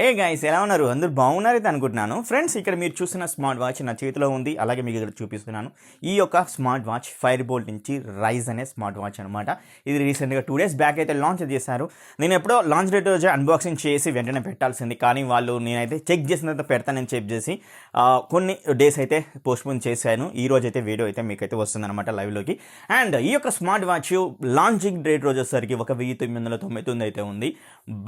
Hey guys, ఎలా ఉన్నారు? అందరూ బాగున్నారైతే అనుకుంటున్నాను. ఫ్రెండ్స్, ఇక్కడ మీరు చూస్తున్న స్మార్ట్ వాచ్ నా చేతిలో ఉంది. అలాగే మీకు ఇక్కడ చూపిస్తున్నాను. ఈ యొక్క స్మార్ట్ వాచ్ ఫైర్బోల్ట్ నుంచి రైజ్ అనే స్మార్ట్ వాచ్ అనమాట. ఇది రీసెంట్గా 2 days బ్యాక్ అయితే లాంచ్ చేశారు. నేను ఎప్పుడో లాంచ్ డేట్ రోజు అన్బాక్సింగ్ చేసి వెంటనే పెట్టాల్సింది, కానీ వాళ్ళు నేనైతే చెక్ చేసిన తర్వాత పెడతానని చెక్ చేసి కొన్ని డేస్ అయితే పోస్ట్పోన్ చేశాను. ఈ రోజు అయితే వీడియో అయితే మీకైతే వస్తుందన్నమాట లైవ్లోకి. అండ్ ఈ యొక్క స్మార్ట్ వాచ్ లాంచింగ్ డేట్ రోజు వచ్చేసరికి 1999 అయితే ఉంది.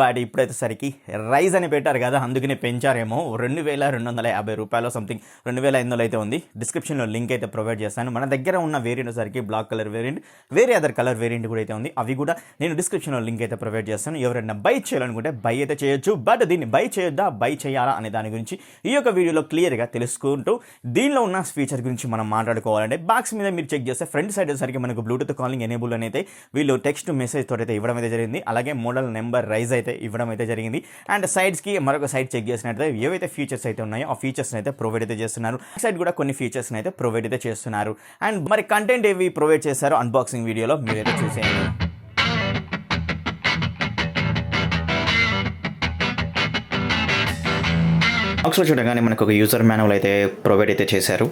బట్ ఇప్పుడైతే సరికి రైజ్ అని పెట్టారు కదా, అందుకనే పెంచారేమో. 2250 రూపాయలు సంథింగ్ 2500 అయితే ఉంది. డిస్క్రిప్షన్లో లింక్ అయితే ప్రొవైడ్ చేస్తాను. మన దగ్గర ఉన్న వేరియంట్ సరికి బ్లాక్ కలర్ వేరియంట్, వేరే అదర్ కలర్ వేరియంట్ కూడా అయితే ఉంది. అవి కూడా నేను డిస్క్రిప్షన్లో లింక్ అయితే ప్రొవైడ్ చేస్తాను. ఎవరైనా బై చేయాలనుకుంటే బై అయితే చేయొచ్చు. బట్ దీన్ని బై చేయొద్దా, బై చేయాలా అనే దాని గురించి ఈ యొక్క వీడియోలో క్లియర్గా తెలుసుకుంటూ దీనిలో ఉన్న ఫీచర్ గురించి మనం మాట్లాడుకోవాలంటే, బాక్స్ మీద మీరు చెక్ చేస్తే ఫ్రంట్ సైడ్ సరికి మనకు బ్లూటూత్ కాలింగ్ ఎనేబుల్ అని అయితే వీళ్ళు టెక్స్ట్ మెసేజ్ తోటి అయితే ఇవ్వడం అయితే జరిగింది. అలాగే మోడల్ నెంబర్ రైజ్ అయితే ఇవ్వడం అయితే జరిగింది. అండ్ సైడ్స్కి మరొక సైడ్ చెక్ చేసినట్లయితే ఏవైతే ఫీచర్స్ అయితే ఉన్నాయో ఆ ఫీచర్స్ అయితే ప్రొవైడ్ అయితే చేస్తున్నారు. సైడ్ కూడా కొన్ని ఫీచర్స్ అయితే ప్రొవైడ్ అయితే చేస్తున్నారు. అండ్ మరి కంటెంట్ ఏవి ప్రొవైడ్ చేశారో అన్బాక్సింగ్ వీడియోలో మీరైతే చూసేయండి. బాక్స్లో చూడగానే మనకు ఒక యూజర్ మాన్యువల్ అయితే ప్రొవైడ్ అయితే చేశారు.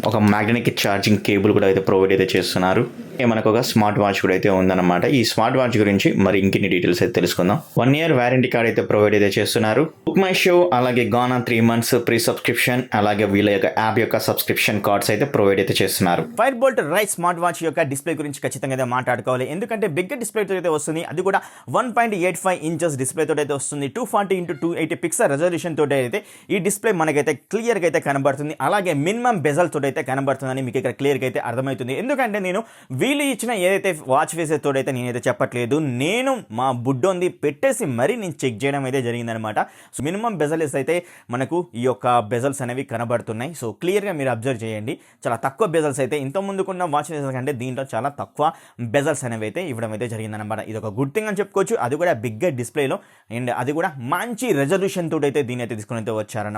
ఒక మ్యాగ్నెటిక్ ఛార్జింగ్ కేబుల్ కూడా అయితే ప్రొవైడ్ అయితే చేస్తున్నారు. మనకు ఒక స్మార్ట్ వాచ్ కూడా అయితే ఉందన్నమాట. ఈ స్మార్ట్ వాచ్ గురించి మరి ఇంకిన్ని డీటెయిల్స్ అయితే తెలుసుకుందాం. 1 year వారంటీ కార్డ్ అయితే ప్రొవైడ్ అయితే చేస్తున్నారు. బుక్ మై షో, అలాగే గానా 3 months ప్రీ సబ్స్క్రిప్షన్, అలాగే వీళ్ళ యొక్క యాప్ యొక్క సబ్స్క్రిప్షన్ కార్డ్స్ అయితే ప్రొవైడ్ అయితే చేస్తున్నారు. ఫైర్బోల్ట్ రైజ్ స్మార్ట్ వాచ్ యొక్క డిస్ప్లే గురించి ఖచ్చితంగా అయితే మాట్లాడుకోవాలి. ఎందుకంటే బిగ్ డిస్ప్లే తో అయితే వస్తుంది. అది కూడా 1.85 inches డిస్ప్లే తోటి అయితే వస్తుంది. 240x280 పిక్సెల్ రెజల్యూషన్ తోటి అయితే ఈ డిస్ప్లే మనకైతే క్లియర్గా అయితే కనబడుతుంది. అలాగే మినిమం బెజల్ తోటి అయితే కనబడుతుందని మీకు ఇక్కడ క్లియర్గా అయితే అర్థమవుతుంది. ఎందుకంటే నేను వీళ్ళు ఇచ్చిన ఏదైతే వాచ్ ఫేసెస్ తోడైతే నేనైతే చెప్పట్లేదు, నేను మా బుడ్డోంది పెట్టేసి మరీ నేను చెక్ చేయడం అయితే జరిగిందనమాట. సో మినిమం బెజల్స్ అయితే మనకు ఈ యొక్క బెజల్స్ అనేవి కనబడుతున్నాయి. సో క్లియర్గా మీరు అబ్జర్వ్ చేయండి. చాలా తక్కువ బెజల్స్ అయితే ఇంత ముందుకున్న వాచ్ ఫేసెస్ కంటే దీంట్లో చాలా తక్కువ బెజల్స్ అనేవి అయితే ఇవ్వడం అయితే జరిగిందనమాట. ఇది ఒక గుడ్ థింగ్ అని చెప్పుకోవచ్చు. అది కూడా బిగ్గర్ డిస్ప్లేలో, అండ్ అది కూడా మంచి రెజల్యూషన్ తోటి అయితే దీని అయితే తీసుకుని అయితే వచ్చారన్నమాట.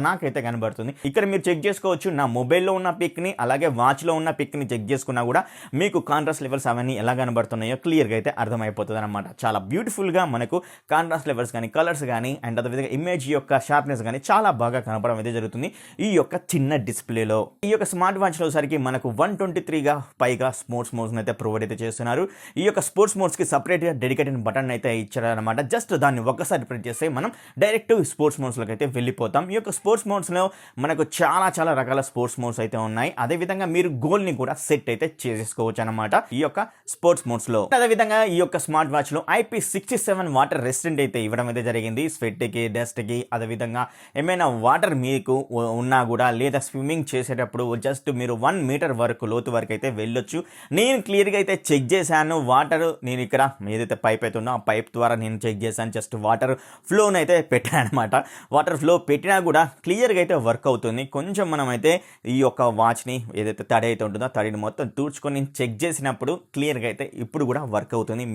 నాకైతే కనబడుతుంది. ఇక్కడ మీరు చెక్ చేసుకోవచ్చు. నా మొబైల్లో ఉన్న పిక్ని అలాగే వాచ్లో ఉన్న పిక్ని చెక్ చేసుకున్నా కూడా మీకు కాంట్రాస్ట్ లెవెల్స్ అవన్నీ ఎలా కనబడుతున్నాయో క్లియర్గా అయితే అర్థమైపోతుంది అనమాట. చాలా బ్యూటిఫుల్గా మనకు కాంట్రాస్ట్ లెవెల్స్ కానీ, కలర్స్ కానీ, అండ్ అదేవిధంగా ఇమేజ్ యొక్క షార్ప్నెస్ కానీ చాలా బాగా కనపడడం అయితే జరుగుతుంది ఈ యొక్క చిన్న డిస్ప్లేలో. ఈ యొక్క స్మార్ట్ వాచ్లో సరికి మనకు 123గా పైగా స్పోర్ట్స్ మోడ్స్ అయితే ప్రొవైడ్ అయితే చేస్తున్నారు. ఈ యొక్క స్పోర్ట్స్ మోడ్స్కి సపరేట్గా డెడికేటెడ్ బటన్ అయితే ఇచ్చారనమాట. జస్ట్ దాన్ని ఒక్కసారి ప్రెస్ చేస్తే మనం డైరెక్ట్ స్పోర్ట్స్ మోడ్స్లోకి అయితే వెళ్ళిపోతాం. ఈ యొక్క స్పోర్ట్స్ మోడ్స్లో మనకు చాలా రకాల స్పోర్ట్స్ మోడ్స్ అయితే ఉన్నాయి. అదేవిధంగా మీరు గోల్ని కూడా సెట్ అయితే చేసేసుకోవచ్చు అనమాట ఈ యొక్క స్పోర్ట్స్ మోడ్స్ లో. అదేవిధంగా ఈ యొక్క స్మార్ట్ వాచ్ లో IP67 వాటర్ రెసిస్టెంట్ అయితే ఇవ్వడం అయితే జరిగింది. స్వెట్ కి, డస్ట్ కి, అదేవిధంగా ఏమైనా వాటర్ మీకు ఉన్నా కూడా, లేదా స్విమ్మింగ్ చేసేటప్పుడు జస్ట్ మీరు 1 meter వరకు లోతు వరకు అయితే వెళ్ళొచ్చు. నేను క్లియర్ గా అయితే చెక్ చేశాను. వాటర్ నేను ఇక్కడ ఏదైతే పైప్ అయితే ఉందో ఆ పైప్ ద్వారా నేను చెక్ చేశాను. జస్ట్ వాటర్ ఫ్లోని అయితే పెట్టాను అనమాట. వాటర్ ఫ్లో పెట్టినా కూడా క్లియర్ గా అయితే వర్క్ అవుతుంది. కొంచెం మనం అయితే ఈ యొక్క వాచ్ ని ఏదైతే తడి అయితే ఉంటుందో తడిని మొత్తం తూడ్చుకొని చెక్ చేసినప్పుడు క్లియర్గా అయితే ఇప్పుడు కూడా వర్క్ అవుతుంది.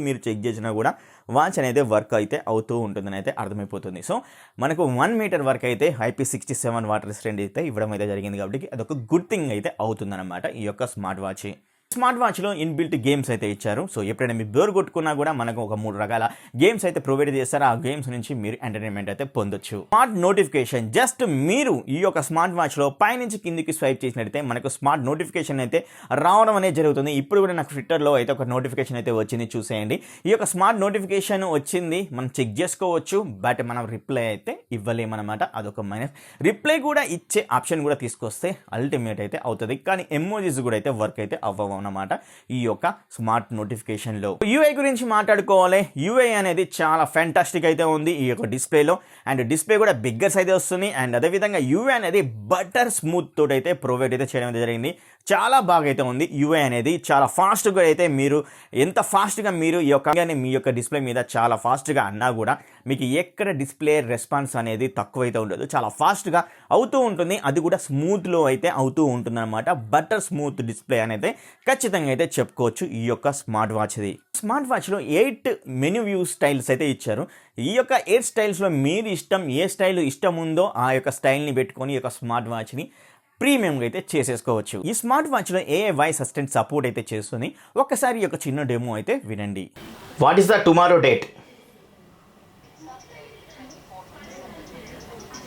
మీరు చెక్ చేసినా కూడా వాచ్ అనేది వర్క్ అయితే అవుతూ ఉంటుందని అయితే అర్థమైపోతుంది. సో మనకు 1 meter వరకు అయితే IP67 వాటర్ రెసిస్టెంట్ అయితే ఇవ్వడం అయితే జరిగింది. కాబట్టి అదొక గుడ్ థింగ్ అయితే అవుతుందన్నమాట ఈ యొక్క స్మార్ట్ వాచ్. స్మార్ట్ వాచ్లో ఇన్బిల్ట్ గేమ్స్ అయితే ఇచ్చారు. సో ఎప్పుడైనా మీరు బోర్ కొట్టుకున్నా కూడా మనకు ఒక 3 రకాల గేమ్స్ అయితే ప్రొవైడ్ చేస్తారు. ఆ గేమ్స్ నుంచి మీరు ఎంటర్టైన్మెంట్ అయితే పొందొచ్చు. స్మార్ట్ నోటిఫికేషన్, జస్ట్ మీరు ఈ యొక్క స్మార్ట్ వాచ్లో పైనుంచి కిందికి స్వైప్ చేసినట్టయితే మనకు స్మార్ట్ నోటిఫికేషన్ అయితే రావడం అనేది జరుగుతుంది. ఇప్పుడు కూడా నాకు ట్విట్టర్లో అయితే ఒక నోటిఫికేషన్ అయితే వచ్చింది, చూసేయండి. ఈ యొక్క స్మార్ట్ నోటిఫికేషన్ వచ్చింది, మనం చెక్ చేసుకోవచ్చు. బట్ మనం రిప్లై అయితే ఇవ్వలేమన్నమాట. అదొక మైనస్. రిప్లై కూడా ఇచ్చే ఆప్షన్ కూడా తీసుకొస్తే అల్టిమేట్ అయితే అవుతుంది. కానీ ఎమోజీస్ కూడా అయితే వర్క్ అయితే అవ్వవు అన్నమాట ఈ యొక్క స్మార్ట్ నోటిఫికేషన్లో. యూఐ గురించి మాట్లాడుకోవాలి. యూఐ అనేది చాలా ఫ్యాంటాస్టిక్ అయితే ఉంది ఈ యొక్క డిస్ప్లేలో. అండ్ డిస్ప్లే కూడా బిగ్గర్ సైజ్ వస్తుంది. అండ్ అదేవిధంగా యూఐ అనేది బటర్ స్మూత్ తోటి అయితే ప్రొవైడ్ అయితే చేయడం అయితే జరిగింది. చాలా బాగా అయితే ఉంది యూఐ అనేది. చాలా ఫాస్ట్గా అయితే మీరు ఎంత ఫాస్ట్గా మీరు ఈ యొక్క మీ యొక్క డిస్ప్లే మీద చాలా ఫాస్ట్గా అన్నా కూడా మీకు ఎక్కడ డిస్ప్లే రెస్పాన్స్ అనేది తక్కువ అయితే ఉండదు. చాలా ఫాస్ట్గా అవుతూ ఉంటుంది. అది కూడా స్మూత్లో అయితే అవుతూ ఉంటుంది అనమాట. బటర్ స్మూత్ డిస్ప్లే అనేది ఖచ్చితంగా అయితే చెప్పుకోవచ్చు ఈ యొక్క స్మార్ట్ వాచ్ది. స్మార్ట్ వాచ్లో 8 మెనూ వ్యూ స్టైల్స్ అయితే ఇచ్చారు. ఈ యొక్క 8 స్టైల్స్లో మీరు ఏ స్టైల్ ఇష్టం ఉందో ఆ యొక్క స్టైల్ని పెట్టుకొని ఈ యొక్క స్మార్ట్ వాచ్ని ప్రీమియంగా అయితే చేసేసుకోవచ్చు. ఈ స్మార్ట్ వాచ్లో AI వాయిస్ అసిస్టెంట్ సపోర్ట్ అయితే చేస్తుంది. ఒక్కసారి ఒక చిన్న డెమో అయితే వినండి. What is the tomorrow date?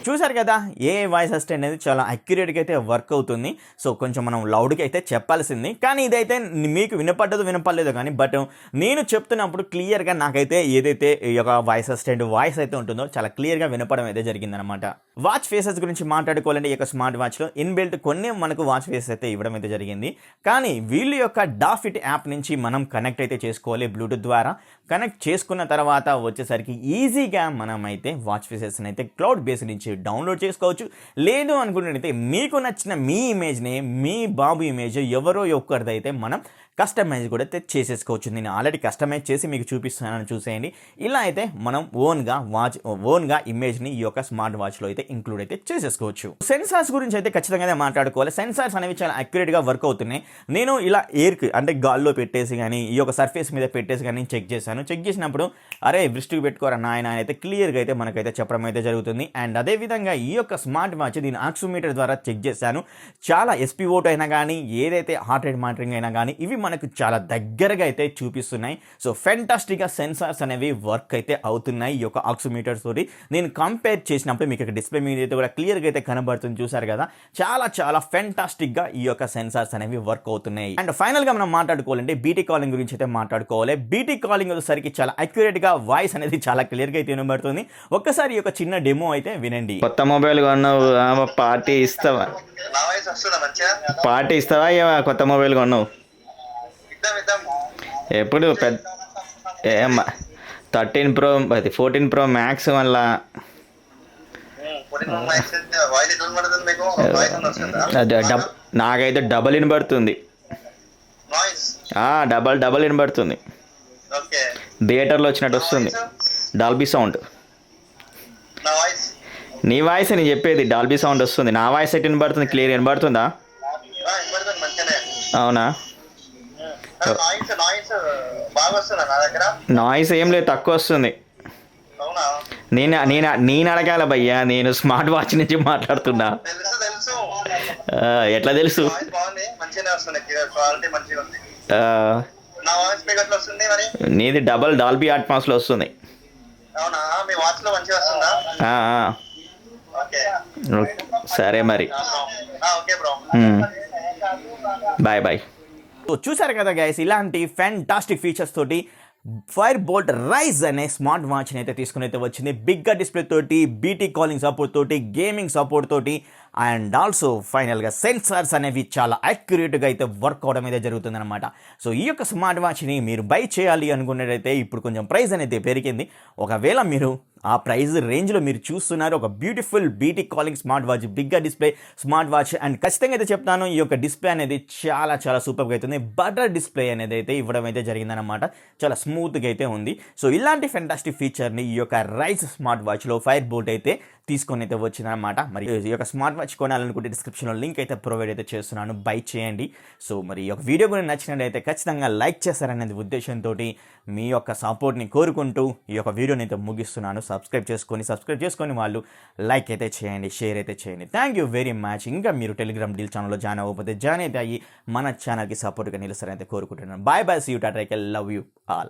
చూసారు కదా, ఏ వాయిస్ అసిస్టెంట్ అనేది చాలా అక్యురేట్గా అయితే వర్క్ అవుతుంది. సో కొంచెం మనం లౌడ్గా అయితే చెప్పాల్సింది, కానీ ఇదైతే మీకు వినపడలేదు కానీ బట్ నేను చెప్తున్నప్పుడు క్లియర్గా నాకైతే ఏదైతే ఈ యొక్క వాయిస్ అసిస్టెంట్ వాయిస్ అయితే ఉంటుందో చాలా క్లియర్గా వినపడం అయితే జరిగిందనమాట. వాచ్ ఫేసెస్ గురించి మాట్లాడుకోవాలంటే ఈ యొక్క స్మార్ట్ వాచ్లో ఇన్బిల్ట్ కొన్ని మనకు వాచ్ ఫేసెస్ అయితే ఇవ్వడం అయితే జరిగింది. కానీ వీళ్ళ యొక్క డాఫిట్ యాప్ నుంచి మనం కనెక్ట్ అయితే చేసుకోవాలి. బ్లూటూత్ ద్వారా కనెక్ట్ చేసుకున్న తర్వాత వచ్చేసరికి ఈజీగా మనం అయితే వాచ్ ఫేసెస్ని అయితే క్లౌడ్ బేస్ నుంచి డౌన్లోడ్ చేసుకోవచ్చు. లేదు అనుకున్నట్టయితే మీకు నచ్చిన మీ ఇమేజ్ని, మీ బాబు ఇమేజ్ ఎవరో ఒక్కరిదైతే మనం కస్టమైజ్ కూడా చేసేసుకోవచ్చు. నేను ఆల్రెడీ కస్టమైజ్ చేసి మీకు చూపిస్తున్నాను, చూసేయండి. ఇలా అయితే మనం ఓన్గా ఇమేజ్ని ఈ యొక్క స్మార్ట్ వాచ్లో అయితే ఇంక్లూడ్ అయితే చేసేసుకోవచ్చు. సెన్సార్స్ గురించి అయితే ఖచ్చితంగా మాట్లాడుకోవాలి. సెన్సార్స్ అనేవి చాలా అక్యురేట్గా వర్క్ అవుతున్నాయి. నేను ఇలా ఎయిర్కి అంటే గాల్లో పెట్టేసి కానీ ఈ యొక్క సర్ఫేస్ మీద పెట్టేసి కానీ చెక్ చేశాను. చెక్ చేసినప్పుడు అరే వృష్టికి పెట్టుకోరా నాయన అయితే క్లియర్గా అయితే మనకైతే చెప్పడం అయితే జరుగుతుంది. అండ్ అదేవిధంగా ఈ యొక్క స్మార్ట్ వాచ్ దీని ఆక్సిమీటర్ ద్వారా చెక్ చేశాను. చాలా SPO2 అయినా కానీ ఏదైతే హార్ట్ రేట్ మానిటరింగ్ అయినా కానీ ఇవి మనకు చాలా దగ్గరగా అయితే చూపిస్తున్నాయి. సో ఫెంటాస్టిక్గా సెన్సార్స్ అనేవి వర్క్ అయితే అవుతున్నాయి ఈ యొక్క ఆక్సిమీటర్స్ తోటి. నేను కంపేర్ చేసినప్పుడు మీకు ఇక్కడ డిస్ప్లే మీద అయితే కూడా క్లియర్గా అయితే కనబడుతుంది, చూసారు కదా. చాలా ఫెంటాస్టిక్గా ఈ యొక్క సెన్సార్స్ అనేవి వర్క్ అవుతున్నాయి. అండ్ ఫైనల్గా మనం మాట్లాడుకోవాలంటే బీటీ కాలింగ్ గురించి అయితే మాట్లాడుకోవాలి. బీటీ కాలింగ్ వచ్చేసరికి చాలా అక్యురేట్గా వాయిస్ అనేది చాలా క్లియర్గా అయితే వినబడుతుంది. ఒక్కసారి ఈ యొక్క చిన్న డెమో అయితే వినండి. కొత్త మొబైల్ కొన్నావు, పార్టీ ఇస్తావా? కొత్త మొబైల్ కొన్నావు ఎప్పుడు? 13 Pro, 14 Pro Max వల్ల నాకైతే డబల్ వినబడుతుంది. డబల్ వినబడుతుంది. థియేటర్లో వచ్చినట్టు వస్తుంది. Dolby sound. నీ వాయిస్ నేను చెప్పేది డాల్బీ సౌండ్ వస్తుంది. నా వాయిస్ ఎట్టి వినబడుతుంది? క్లియర్ వినబడుతుందా? అవునా? నాయిస్ ఏం లేదు, తక్కువ వస్తుంది. నేను అడగాల భయ్యా, నేను స్మార్ట్ వాచ్ నుంచి మాట్లాడుతున్నా. ఎట్లా తెలుసు? నీది డబల్ డాల్బీ అట్మాస్లో వస్తుంది. సరే మరి, బాయ్. సో చూసారు కదా గైస్, ఇలాంటి ఫ్యాంటాస్టిక్ ఫీచర్స్ తోటి Fireboltt Rise అనే స్మార్ట్ వాచ్ని అయితే తీసుకుని అయితే వచ్చింది. బిగ్గా డిస్ప్లే తోటి, బీటీ కాలింగ్ సపోర్ట్ తోటి, గేమింగ్ సపోర్ట్ తోటి, అండ్ ఆల్సో ఫైనల్గా సెన్సార్స్ అనేవి చాలా అక్యురేట్గా అయితే వర్క్ అవడం అయితే జరుగుతుందన్నమాట. సో ఈ యొక్క స్మార్ట్ వాచ్ని మీరు బై చేయాలి అనుకున్నట్టయితే ఇప్పుడు కొంచెం ప్రైస్ అనేది పెరిగింది. ఒకవేళ మీరు ఆ ప్రైస్ రేంజ్లో మీరు చూస్తున్నారు ఒక beautiful BT calling smart watch, బిగ్గా డిస్ప్లే స్మార్ట్ వాచ్. అండ్ ఖచ్చితంగా అయితే చెప్తాను, ఈ యొక్క డిస్ప్లే అనేది చాలా సూపర్గా అవుతుంది. బటర్ డిస్ప్లే అనేది అయితే ఇవ్వడం అయితే జరిగిందనమాట. చాలా స్మూత్గా అయితే ఉంది. సో ఇలాంటి ఫెంటాస్టిక్ ఫీచర్ని ఈ యొక్క రైజ్ స్మార్ట్ వాచ్లో Fireboltt అయితే తీసుకొని అయితే వచ్చిందనమాట. మరి ఈ యొక్క స్మార్ట్ వాచ్ కొనాలనుకుంటే డిస్క్రిప్షన్లో లింక్ అయితే ప్రొవైడ్ అయితే చేస్తున్నాను, బై చేయండి. సో మరి ఈ యొక్క వీడియో కూడా నచ్చినట్టయితే ఖచ్చితంగా లైక్ చేస్తారనేది ఉద్దేశంతో మీ యొక్క సపోర్ట్ని కోరుకుంటూ ఈ యొక్క వీడియోని అయితే ముగిస్తున్నాను. సబ్స్క్రైబ్ చేసుకొని వాళ్ళు లైక్ అయితే చేయండి, షేర్ అయితే చేయండి. Thank you very much. ఇంకా మీరు టెలిగ్రామ్ డీల్ ఛానల్లో జాయిన్ అవ్వకపోతే జాయిన్ అయితే అయ్యి మన ఛానల్కి సపోర్ట్గా నిలుస్తారని అయితే కోరుకుంటున్నాను. Bye, see you, tata, love you all.